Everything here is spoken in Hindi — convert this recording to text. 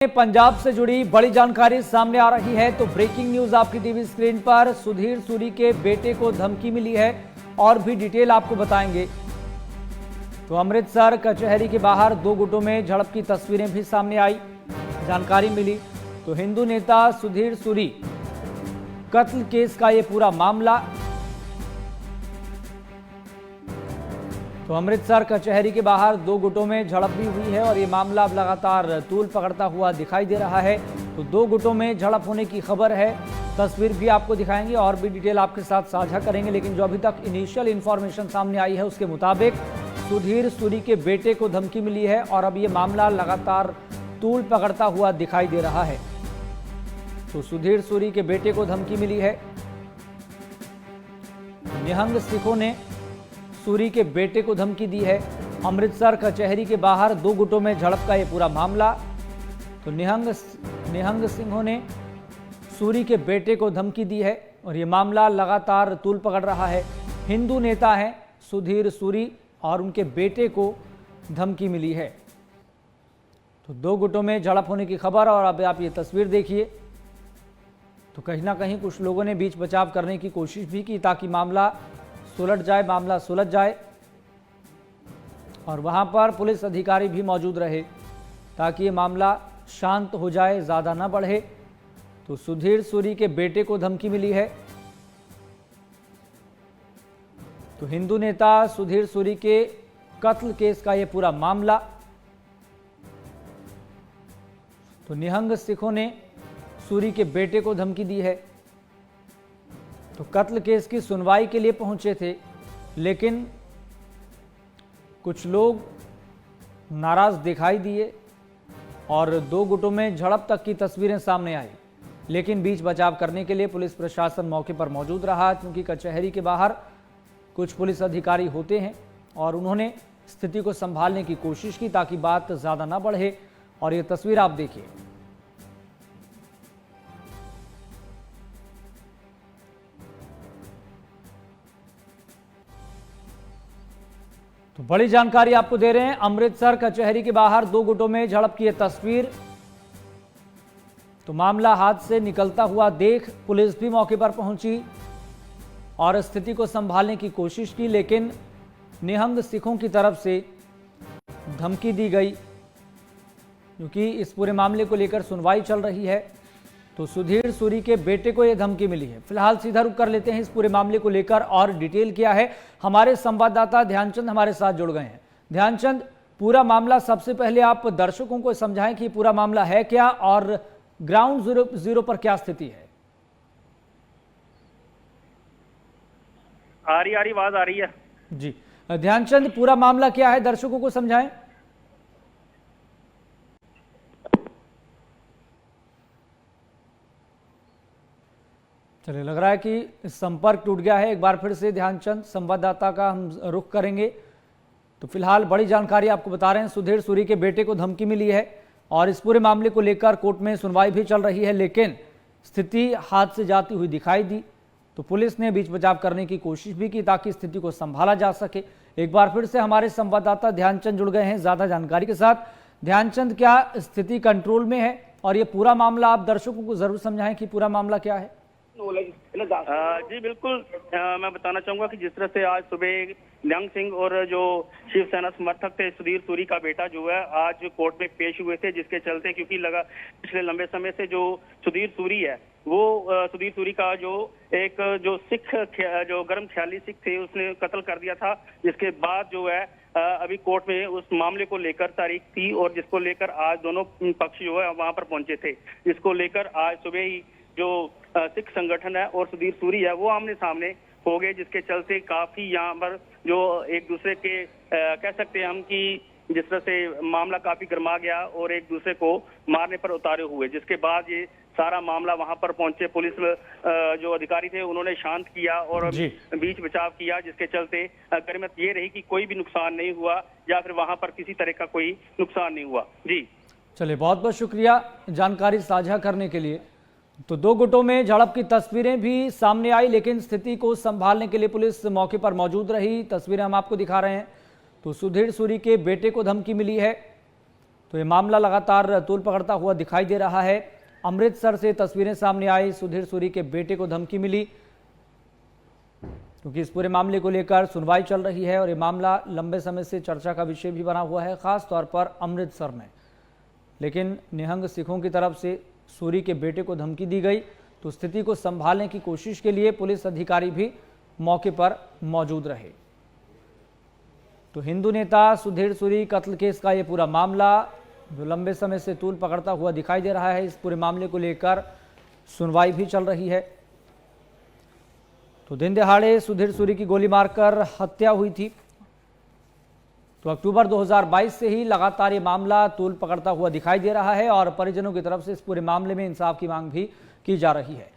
पंजाब से जुड़ी बड़ी जानकारी सामने आ रही है तो ब्रेकिंग न्यूज आपकी टीवी स्क्रीन पर। सुधीर सूरी के बेटे को धमकी मिली है और भी डिटेल आपको बताएंगे। तो अमृतसर कचहरी के बाहर दो गुटों में झड़प की तस्वीरें भी सामने आई, जानकारी मिली। तो हिंदू नेता सुधीर सूरी कत्ल केस का ये पूरा मामला। तो अमृतसर कचहरी के बाहर दो गुटों में झड़प भी हुई है और ये मामला अब लगातार तूल पकड़ता हुआ दिखाई दे रहा है। तो दो गुटों में झड़प होने की खबर है, तस्वीर भी आपको दिखाएंगे और भी डिटेल आपके साथ साझा करेंगे। लेकिन जो अभी तक इनिशियल इंफॉर्मेशन सामने आई है उसके मुताबिक सुधीर सूरी के बेटे को धमकी मिली है और अब ये मामला लगातार तूल पकड़ता हुआ दिखाई दे रहा है। तो सुधीर सूरी के बेटे को धमकी मिली है। निहंग सिखों ने सूरी के बेटे को धमकी दी है। अमृतसर कचहरी के बाहर दो गुटों में झड़प का यह पूरा मामला। तो निहंग सिंहों ने सूरी के बेटे को धमकी दी है और यह मामला लगातार तूल पकड़ रहा है। हिंदू नेता हैं सुधीर सूरी और उनके बेटे को धमकी मिली है। तो दो गुटों में झड़प होने की खबर और अब आप ये तस्वीर देखिए। तो कहीं ना कहीं कुछ लोगों ने बीच बचाव करने की कोशिश भी की ताकि मामला सुलझ जाए और वहां पर पुलिस अधिकारी भी मौजूद रहे ताकि ये मामला शांत हो जाए, ज़्यादा ना बढ़े। तो सुधीर सूरी के बेटे को धमकी मिली है। तो हिंदू नेता सुधीर सूरी के कत्ल केस का ये पूरा मामला। तो निहंग सिखों ने सूरी के बेटे को धमकी दी है। तो कत्ल केस की सुनवाई के लिए पहुंचे थे लेकिन कुछ लोग नाराज दिखाई दिए और दो गुटों में झड़प तक की तस्वीरें सामने आई। लेकिन बीच बचाव करने के लिए पुलिस प्रशासन मौके पर मौजूद रहा क्योंकि कचहरी के बाहर कुछ पुलिस अधिकारी होते हैं और उन्होंने स्थिति को संभालने की कोशिश की ताकि बात ज़्यादा ना बढ़े। और ये तस्वीर आप देखिए। तो बड़ी जानकारी आपको दे रहे हैं। अमृतसर कचहरी के बाहर दो गुटों में झड़प की तस्वीर। तो मामला हाथ से निकलता हुआ देख पुलिस भी मौके पर पहुंची और स्थिति को संभालने की कोशिश की, लेकिन निहंग सिखों की तरफ से धमकी दी गई क्योंकि इस पूरे मामले को लेकर सुनवाई चल रही है। तो सुधीर सूरी के बेटे को यह धमकी मिली है। फिलहाल सीधा रुख कर लेते हैं इस पूरे मामले को लेकर और डिटेल क्या है। हमारे संवाददाता ध्यानचंद हमारे साथ जुड़ गए हैं। ध्यानचंद, पूरा मामला सबसे पहले आप दर्शकों को समझाएं कि पूरा मामला है क्या और ग्राउंड जीरो पर क्या स्थिति है। आ रही आवाज आ रही है जी। ध्यानचंद, पूरा मामला क्या है, दर्शकों को समझाएं। चलिए, लग रहा है कि संपर्क टूट गया है। एक बार फिर से ध्यानचंद संवाददाता का हम रुख करेंगे। तो फिलहाल बड़ी जानकारी आपको बता रहे हैं। सुधीर सूरी के बेटे को धमकी मिली है और इस पूरे मामले को लेकर कोर्ट में सुनवाई भी चल रही है, लेकिन स्थिति हाथ से जाती हुई दिखाई दी। तो पुलिस ने बीच बचाव करने की कोशिश भी की ताकि स्थिति को संभाला जा सके। एक बार फिर से हमारे संवाददाता ध्यानचंद जुड़ गए हैं ज्यादा जानकारी के साथ। ध्यानचंद, क्या स्थिति कंट्रोल में है और ये पूरा मामला आप दर्शकों को जरूर समझाएं कि पूरा मामला क्या है। जी बिल्कुल, मैं बताना चाहूंगा कि जिस तरह से आज सुबह निहंग सिंह और जो शिवसेना समर्थक थे सुधीर सूरी का बेटा जो है आज कोर्ट में पेश हुए थे, जिसके चलते क्योंकि पिछले लंबे समय से जो सुधीर सूरी है वो सुधीर सूरी का जो सिख जो गर्म ख्याली सिख थे उसने कत्ल कर दिया था, जिसके बाद जो है अभी कोर्ट में उस मामले को लेकर तारीख थी और जिसको लेकर आज दोनों पक्ष जो है वहां पर पहुंचे थे। जिसको लेकर आज सुबह ही जो सिख संगठन है और सुधीर सूरी है वो आमने सामने हो गए, जिसके चलते काफी यहाँ पर जो एक दूसरे के कह सकते हैं हम कि जिस तरह से मामला काफी गर्मा गया और एक दूसरे को मारने पर उतारे हुए। जिसके बाद ये सारा मामला वहां पर पहुंचे पुलिस जो अधिकारी थे उन्होंने शांत किया और बीच बचाव किया, जिसके चलते करीमत ये रही कि कोई भी नुकसान नहीं हुआ या फिर वहां पर किसी तरह का कोई नुकसान नहीं हुआ। जी चलिए, बहुत बहुत शुक्रिया जानकारी साझा करने के लिए। तो दो गुटों में झड़प की तस्वीरें भी सामने आई, लेकिन स्थिति को संभालने के लिए पुलिस मौके पर मौजूद रही। तस्वीरें हम आपको दिखा रहे हैं। तो सुधीर सूरी के बेटे को धमकी मिली है तो ये मामला लगातार तूल पकड़ता हुआ दिखाई दे रहा है। अमृतसर से तस्वीरें सामने आई, सुधीर सूरी के बेटे को धमकी मिली, क्योंकि इस पूरे मामले को लेकर सुनवाई चल रही है और ये मामला लंबे समय से चर्चा का विषय भी बना हुआ है, खास तौर पर अमृतसर में। लेकिन निहंग सिखों की तरफ से सूरी के बेटे को धमकी दी गई, तो स्थिति को संभालने की कोशिश के लिए पुलिस अधिकारी भी मौके पर मौजूद रहे। तो हिंदू नेता सुधीर सूरी कत्ल केस का ये पूरा मामला जो लंबे समय से तूल पकड़ता हुआ दिखाई दे रहा है, इस पूरे मामले को लेकर सुनवाई भी चल रही है। तो दिन दहाड़े सुधीर सूरी की गोली मारकर हत्या हुई थी। तो अक्टूबर 2022 से ही लगातार ये मामला तूल पकड़ता हुआ दिखाई दे रहा है और परिजनों की तरफ से इस पूरे मामले में इंसाफ की मांग भी की जा रही है।